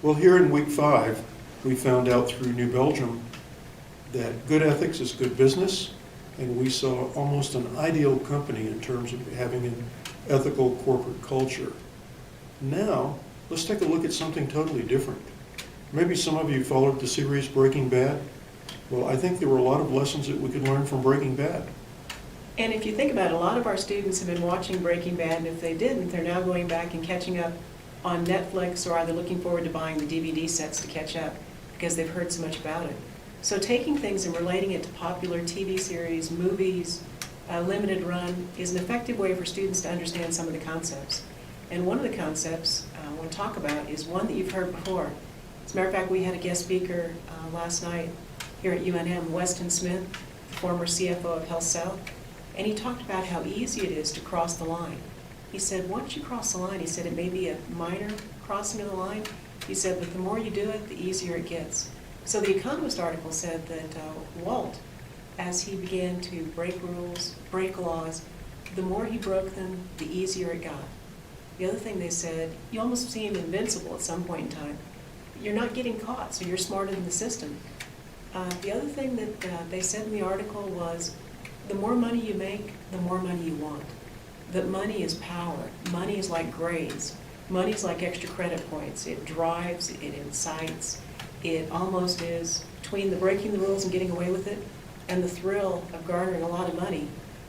Well, here in week 5, we found out through New Belgium that good ethics is good business, and we saw almost an ideal company in terms of having an ethical corporate culture. Now, let's take a look at something totally different. Maybe some of you followed the series Breaking Bad. Well, I think there were a lot of lessons that we could learn from Breaking Bad. And if you think about it, a lot of our students have been watching Breaking Bad, and if they didn't, they're now going back and catching up on Netflix, or either looking forward to buying the DVD sets to catch up because they've heard so much about it. So taking things and relating it to popular TV series, movies, limited run, is an effective way for students to understand some of the concepts. And one of the concepts I want to talk about is one that you've heard before. As a matter of fact, we had a guest speaker last night here at UNM, Weston Smith, former CFO of HealthSouth, and he talked about how easy it is to cross the line. He said, once you cross the line, he said it may be a minor crossing of the line. He said, but the more you do it, the easier it gets. So the Economist article said that Walt, as he began to break rules, break laws, the more he broke them, the easier it got. The other thing they said, you almost seem invincible at some point in time. You're not getting caught, so you're smarter than the system. The other thing that they said in the article was, the more money you make, the more money you want. That money is power. Money is like grades. Money is like extra credit points. It drives, it incites. It almost is, between the breaking the rules and getting away with it and the thrill of garnering a lot of money,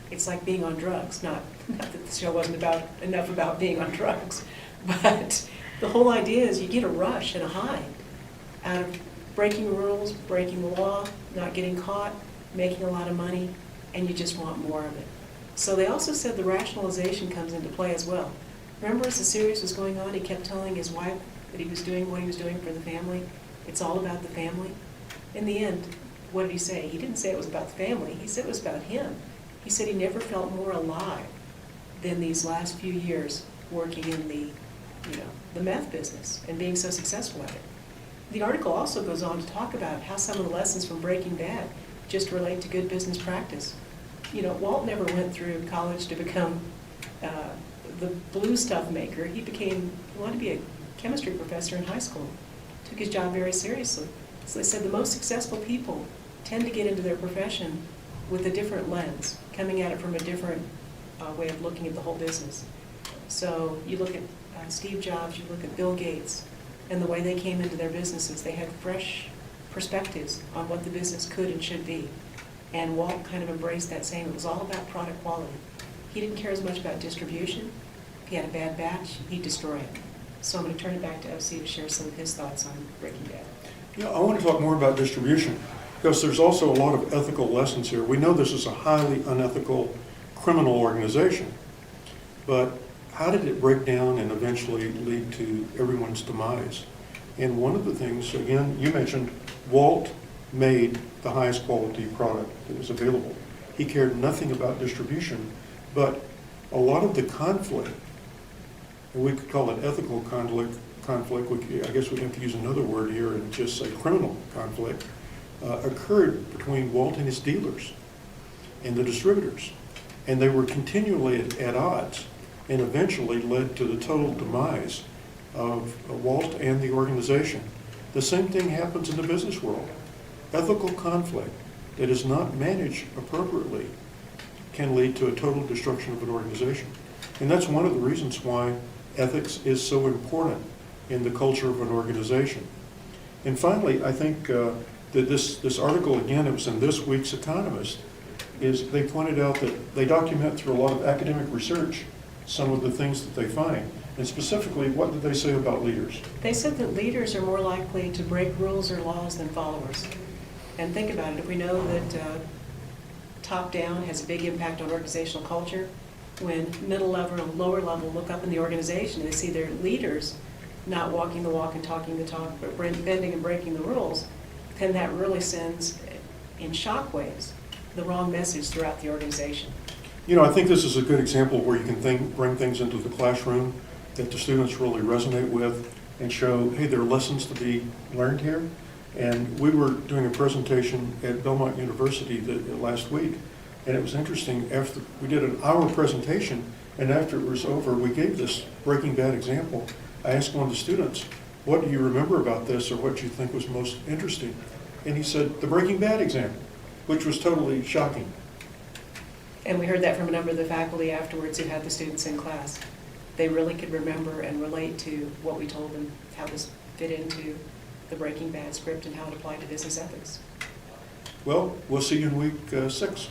it's like being on drugs. Not that the show wasn't enough about being on drugs, but the whole idea is you get a rush and a high out of breaking rules, breaking the law, not getting caught, making a lot of money, and you just want more of it. So they also said the rationalization comes into play as well. Remember, as the series was going on, he kept telling his wife that he was doing what he was doing for the family. It's all about the family. In the end, what did he say? He didn't say it was about the family. He said it was about him. He said he never felt more alive than these last few years working in the meth business and being so successful at it. The article also goes on to talk about how some of the lessons from Breaking Bad just relate to good business practice. Walt never went through college to become the blue stuff maker. He wanted to be a chemistry professor in high school. Took his job very seriously. So they said the most successful people tend to get into their profession with a different lens, coming at it from a different way of looking at the whole business. So you look at Steve Jobs, you look at Bill Gates, and the way they came into their businesses, they had fresh perspectives on what the business could and should be. And Walt kind of embraced that, saying it was all about product quality. He didn't care as much about distribution. If he had a bad batch, he'd destroy it. So I'm going to turn it back to OC to share some of his thoughts on Breaking Bad. Yeah, I want to talk more about distribution, because there's also a lot of ethical lessons here. We know this is a highly unethical criminal organization, but how did it break down and eventually lead to everyone's demise? And one of the things, again, you mentioned Walt made the highest quality product that was available. He cared nothing about distribution, but a lot of the conflict, and we could call it ethical conflict, I guess we'd have to use another word here and just say criminal conflict, occurred between Walt and his dealers and the distributors. And they were continually at odds, and eventually led to the total demise of Walt and the organization. The same thing happens in the business world. Ethical conflict that is not managed appropriately can lead to a total destruction of an organization. And that's one of the reasons why ethics is so important in the culture of an organization. And finally, I think that this article, again, it was in this week's Economist, is they pointed out that they document through a lot of academic research some of the things that they find. And specifically, what did they say about leaders? They said that leaders are more likely to break rules or laws than followers. And think about it, if we know that top-down has a big impact on organizational culture, when middle level and lower level look up in the organization and they see their leaders not walking the walk and talking the talk, but bending and breaking the rules, then that really sends, in shock waves, the wrong message throughout the organization. I think this is a good example where you can bring things into the classroom that the students really resonate with and show, hey, there are lessons to be learned here. And we were doing a presentation at Belmont University last week, and it was interesting. After we did an hour presentation, and after it was over, we gave this Breaking Bad example. I asked one of the students, what do you remember about this, or what you think was most interesting? And he said, the Breaking Bad example, which was totally shocking. And we heard that from a number of the faculty afterwards who had the students in class. They really could remember and relate to what we told them, how this fit into the Breaking Bad script and how it applied to business ethics. Well, we'll see you in week 6.